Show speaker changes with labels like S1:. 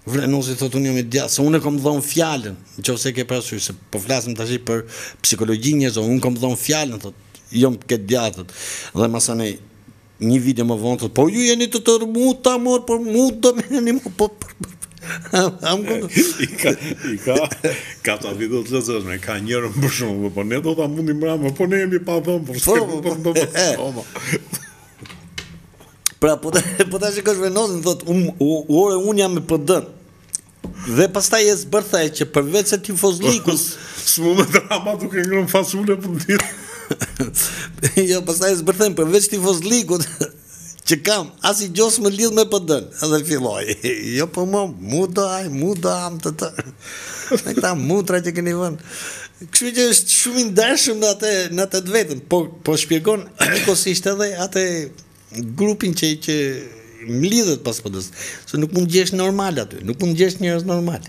S1: Vrenosi thot unë jam i djathtë, se unë kam dhënë fjalën, nëse ke parasysh se po flasim tash për psikologji njerëzore, unë kam dhënë fjalën thot, jam këtë djathtë. Dhe masanej një video më vonë thot, po ju jeni të tërmuta mor, por mu do më jeni më po.
S2: Ka ta video të lezëshme, ka njërën për shumë, po ne do ta mundim mbrama, po ne jemi pa dhëmë,
S1: Pra, po ta shikosh Venosin, thot, unë jam me PD. Dhe pastaj e zbërthaj që përveç se tifozlikus...
S2: S'mu me drama duke ngrën fasule për ditë.
S1: Jo, pastaj e zbërthaj përveç tifozlikut që kam, as i gjos më lidh me PD-n. Edhe filloj, jo po mu do am të të. Me këta mutra që keni vënë. Kështu që është shumë i ndershëm në atë të vetën, po shpjegon njëkohësisht edhe atë grupin që më lidhet pas PD-s, se nuk mund gjesh normal aty, nuk mund gjesh njerëz normal.